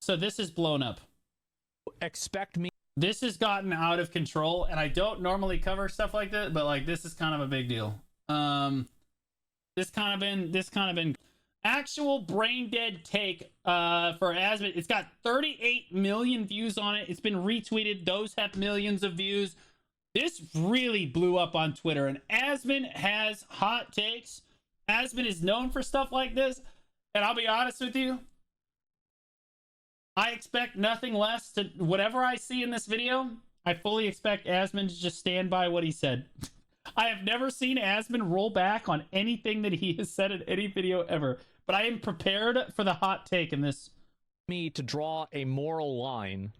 So this is blown up. Expect me. This has gotten out of control, and I don't normally cover stuff like that, but like this is kind of a big deal. This kind of been actual brain dead take for Asmon. It's got 38 million views on it. It's been retweeted. Those have millions of views. This really blew up on Twitter, and Asmon has hot takes. Asmon is known for stuff like this, and I'll be honest with you, I expect nothing less to whatever I see in this video. I fully expect Asmon to just stand by what he said. I have never seen Asmon roll back on anything that he has said in any video ever, but I am prepared for the hot take in this. Me to draw a moral line,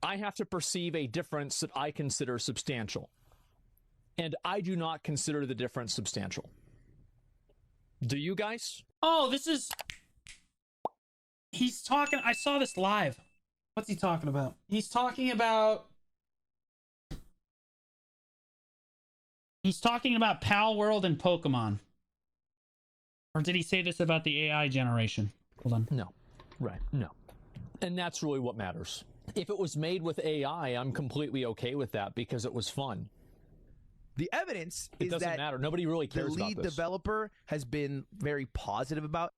I have to perceive a difference that I consider substantial. And I do not consider the difference substantial. Do you guys? Oh, this is... He's talking... I saw this live. What's he talking about? He's talking about... Palworld and Pokemon. Or did he say this about the AI generation? Hold on. No. Right. No. And that's really what matters. If it was made with AI, I'm completely okay with that because it was fun. The evidence It is doesn't that matter. Nobody really the cares about lead this. developer has been very positive about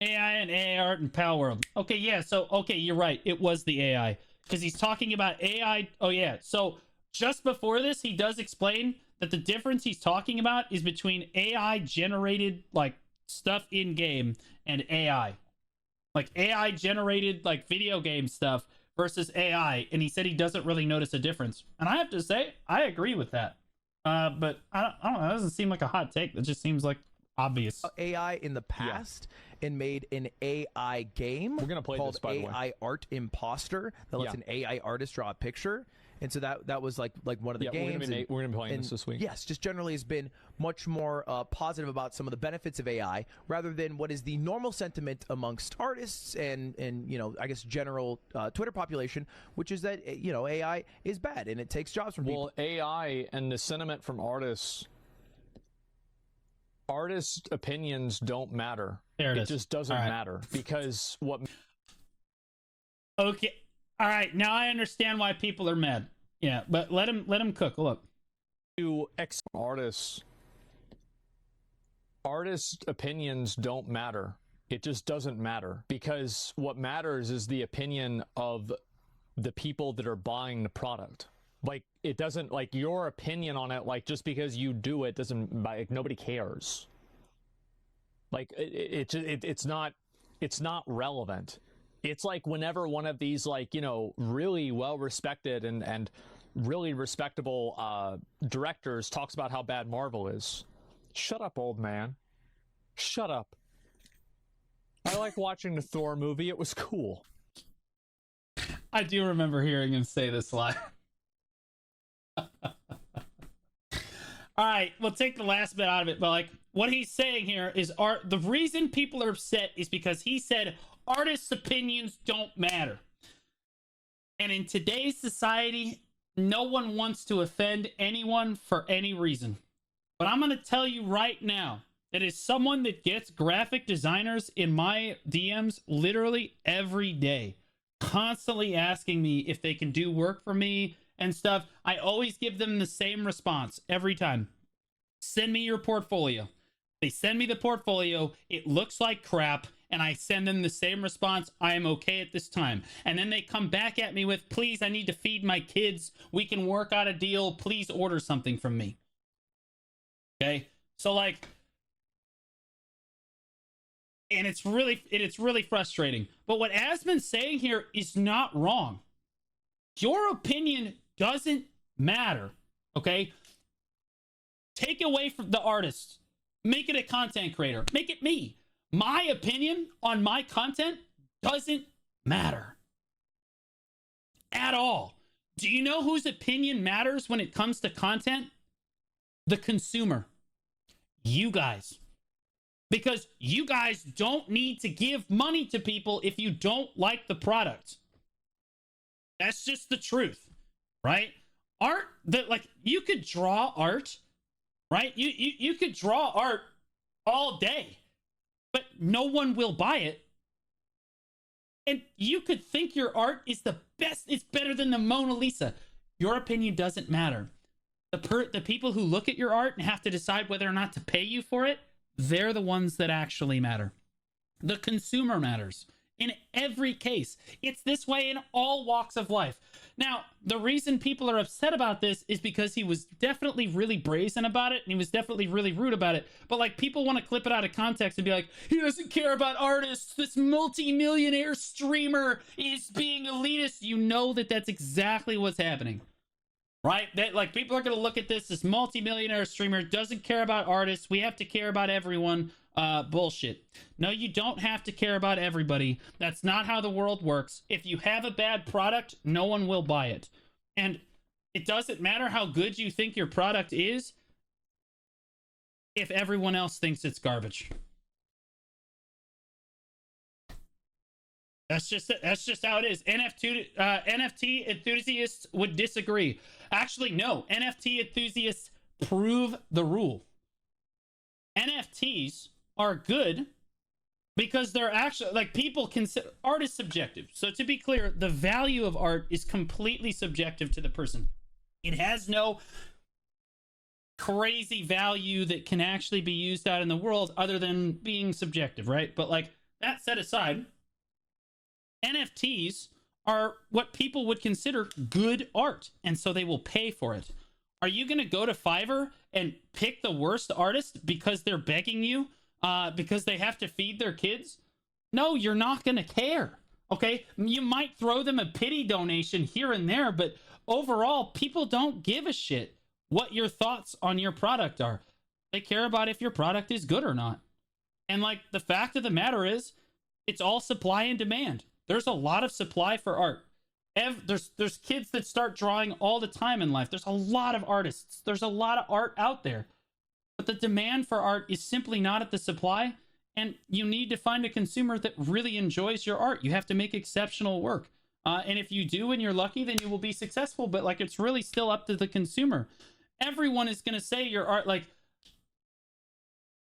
AI and AI art and Palworld. Okay, yeah, so, okay, you're right. It was the AI. Because he's talking about AI. Oh, yeah. So, just before this, he does explain that the difference he's talking about is between AI-generated, like, stuff in-game and AI. Like, AI-generated, like, video game stuff versus AI. And he said he doesn't really notice a difference. And I have to say, I agree with that. But I don't know. That doesn't seem like a hot take. That just seems like obvious. AI in the past and made an AI game We're gonna play called this, by the way. AI Art Imposter that lets an AI artist draw a picture. And so that was like one of the games. We're gonna be playing and this this week. Yes, just generally has been much more positive about some of the benefits of AI rather than what is the normal sentiment amongst artists and you know, I guess general Twitter population, which is that you know, AI is bad and it takes jobs from people. Well, AI and the sentiment from artists opinions don't matter. There it It is. just doesn't All right. matter because what Okay. All right. Now I understand why people are mad. Yeah, but let him cook. Look. you artists opinions don't matter. It just doesn't matter because what matters is the opinion of the people that are buying the product. Like it doesn't, like your opinion on it, like just because you do it doesn't, like nobody cares. Like it's not relevant. It's like whenever one of these, like, you know, really well respected and really respectable directors talks about how bad Marvel is. Shut up, old man. Shut up. I like watching the Thor movie. It was cool. I do remember hearing him say this live. All right, we'll take the last bit out of it, but like what he's saying here is the reason people are upset is because he said artists' opinions don't matter. And in today's society, no one wants to offend anyone for any reason. But I'm going to tell you right now that as someone that gets graphic designers in my DMs literally every day, constantly asking me if they can do work for me and stuff, I always give them the same response every time. Send me your portfolio. They send me the portfolio. It looks like crap. And I send them the same response. I am okay at this time. And then they come back at me with, please, I need to feed my kids. We can work out a deal. Please order something from me. Okay. So like, and it's really frustrating. But what Asmon's saying here is not wrong. Your opinion doesn't matter. Okay. Take away from the artist. Make it a content creator. Make it me. My opinion on my content doesn't matter at all. Do you know whose opinion matters when it comes to content? The consumer. You guys. Because you guys don't need to give money to people if you don't like the product. That's just the truth, right? Art that, like, you could draw art, right? You could draw art all day. But no one will buy it And you could think your art is the best, it's better than the Mona Lisa. Your opinion doesn't matter. The people who look at your art and have to decide whether or not to pay you for it, they're the ones that actually matter. The consumer matters in every case. It's this way in all walks of life. Now, the reason people are upset about this is because he was definitely really brazen about it, and he was definitely really rude about it. But like, people want to clip it out of context and be like, he doesn't care about artists. This multi-millionaire streamer is being elitist. You know that that's exactly what's happening, right? That, like, people are going to look at this multi-millionaire streamer doesn't care about artists. We have to care about everyone. Bullshit. No, you don't have to care about everybody. That's not how the world works. If you have a bad product, no one will buy it. And it doesn't matter how good you think your product is if everyone else thinks it's garbage. That's just how it is. NFT enthusiasts would disagree. Actually, no. NFT enthusiasts prove the rule. NFTs are good because they're actually, like, people consider art is subjective. So to be clear, the value of art is completely subjective to the person. It has no crazy value that can actually be used out in the world other than being subjective, right? But like, that set aside, NFTs are what people would consider good art, and so they will pay for it. Are you going to go to Fiverr and pick the worst artist because they're begging you, because they have to feed their kids? No, you're not going to care. Okay, you might throw them a pity donation here and there, but overall, people don't give a shit what your thoughts on your product are. They care about if your product is good or not. And like, the fact of the matter is, it's all supply and demand. There's a lot of supply for art. There's kids that start drawing all the time in life. There's a lot of artists. There's a lot of art out there. But the demand for art is simply not at the supply. And you need to find a consumer that really enjoys your art. You have to make exceptional work. And if you do and you're lucky, then you will be successful. But like, it's really still up to the consumer. Everyone is going to say your art, like,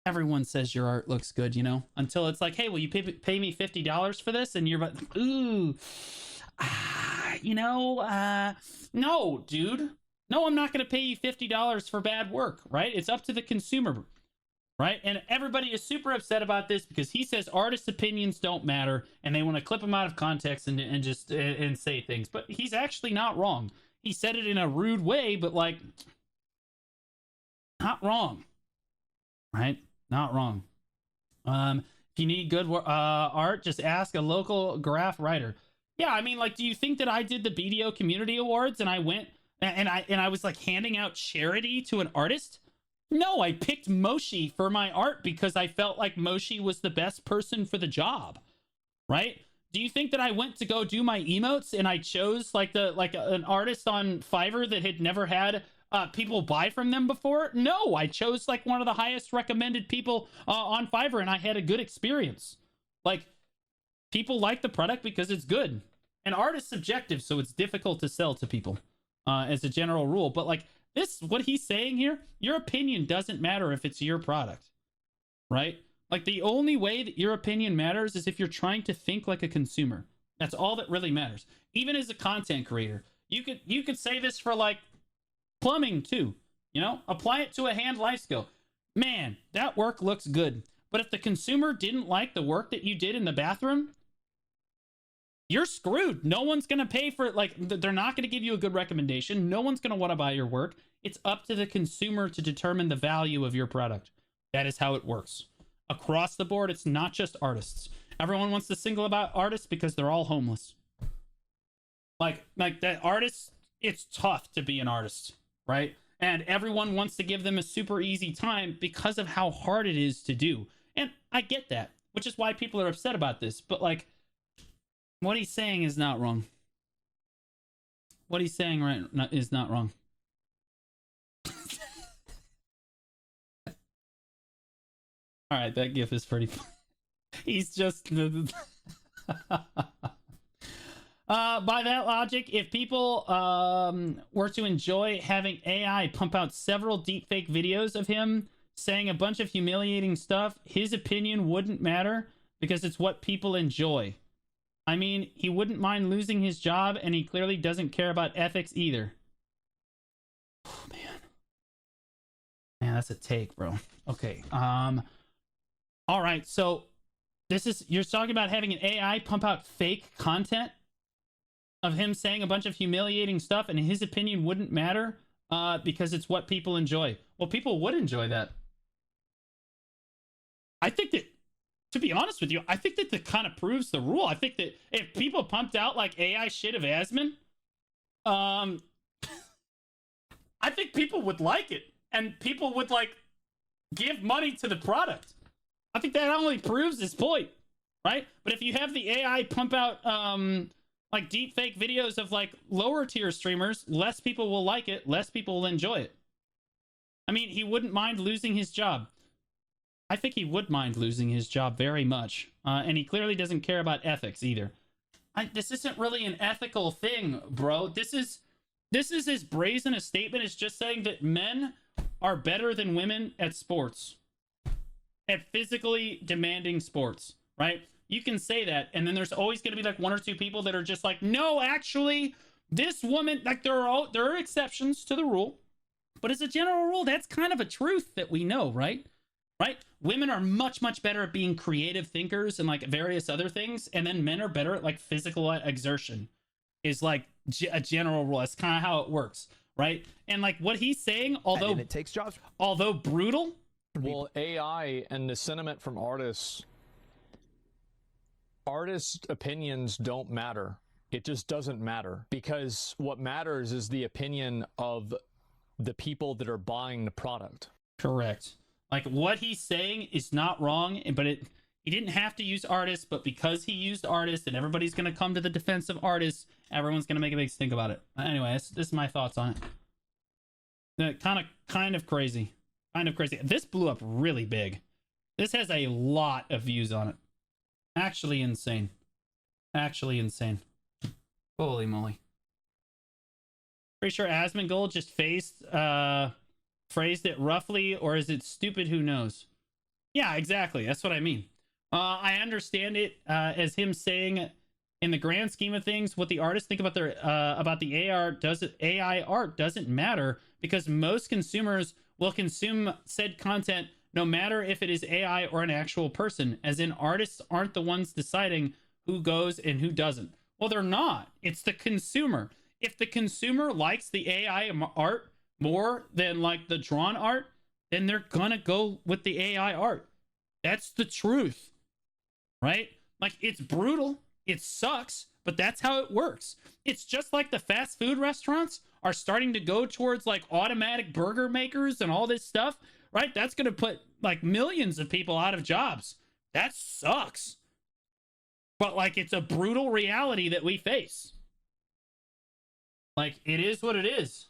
everyone says your art looks good, you know, until it's like, hey, will you pay me $50 for this? And you're like, ooh, no, dude. No, I'm not going to pay you $50 for bad work, right? It's up to the consumer, right? And everybody is super upset about this because he says artists' opinions don't matter, and they want to clip them out of context and just say things. But he's actually not wrong. He said it in a rude way, but like, not wrong, right? Not wrong. If you need good art, just ask a local graph writer. Yeah, I mean, like, do you think that I did the BDO Community Awards and I went and I was like handing out charity to an artist? No, I picked Moshi for my art because I felt like Moshi was the best person for the job, right? Do you think that I went to go do my emotes and I chose like an artist on Fiverr that had never had people buy from them before? No, I chose like one of the highest recommended people on Fiverr, and I had a good experience. Like, people like the product because it's good. And art is subjective, so it's difficult to sell to people as a general rule. But like, this, what he's saying here, your opinion doesn't matter if it's your product, right? Like, the only way that your opinion matters is if you're trying to think like a consumer. That's all that really matters. Even as a content creator, you could say this for like plumbing too, you know, apply it to a hand life skill. Man, that work looks good. But if the consumer didn't like the work that you did in the bathroom, you're screwed. No one's going to pay for it. Like, they're not going to give you a good recommendation. No one's going to want to buy your work. It's up to the consumer to determine the value of your product. That is how it works. Across the board, it's not just artists. Everyone wants to single about artists because they're all homeless. Like that artists, it's tough to be an artist, right? And everyone wants to give them a super easy time because of how hard it is to do. And I get that, which is why people are upset about this. But like, what he's saying is not wrong. What he's saying is not wrong. All right, that gif is pretty funny. He's just by that logic, if people were to enjoy having AI pump out several deepfake videos of him saying a bunch of humiliating stuff, his opinion wouldn't matter because it's what people enjoy. I mean, he wouldn't mind losing his job, and he clearly doesn't care about ethics either. Oh, man. Man, that's a take, bro. Okay. All right. So you're talking about having an AI pump out fake content of him saying a bunch of humiliating stuff, and his opinion wouldn't matter because it's what people enjoy. Well, people would enjoy that. I think that, to be honest with you, I think that kind of proves the rule. I think that if people pumped out like AI shit of Asmon, I think people would like it, and people would like give money to the product. I think that only proves his point, right? But if you have the AI pump out like deep fake videos of like lower tier streamers, less people will like it, less people will enjoy it. I mean, he wouldn't mind losing his job. I think he would mind losing his job very much. And he clearly doesn't care about ethics either. This isn't really an ethical thing, bro. This is as brazen a statement as just saying that men are better than women at sports. At physically demanding sports, right? You can say that, and then there's always going to be like one or two people that are just like, no, actually, this woman, like there are exceptions to the rule, but as a general rule, that's kind of a truth that we know, right? Right? Women are much, much better at being creative thinkers and like various other things, and then men are better at like physical exertion is like a general rule. That's kind of how it works, right? And like what he's saying, although it takes jobs, although brutal. Well, AI and the sentiment from artists opinions don't matter. It just doesn't matter, because what matters is the opinion of the people that are buying the product. Correct. Like what he's saying is not wrong, but he didn't have to use artists, but because he used artists and everybody's going to come to the defense of artists, everyone's going to make a big stink about it. Anyway, this is my thoughts on it. Kind of crazy. Kind of crazy. This blew up really big. This has a lot of views on it. Actually insane. Actually insane. Holy moly. Pretty sure Asmongold just phrased it roughly, or is it stupid? Who knows? Yeah, exactly. That's what I mean. I understand it as him saying, in the grand scheme of things, what the artists think about the AI art doesn't matter, because most consumers will consume said content no matter if it is AI or an actual person, as in artists aren't the ones deciding who goes and who doesn't. Well, they're not. It's the consumer. If the consumer likes the AI art more than like the drawn art, then they're gonna go with the AI art. That's the truth, right? Like, it's brutal, it sucks, but that's how it works. It's just like the fast food restaurants are starting to go towards like automatic burger makers and all this stuff, right? That's gonna put like millions of people out of jobs. That sucks. But like, it's a brutal reality that we face. Like, it is what it is.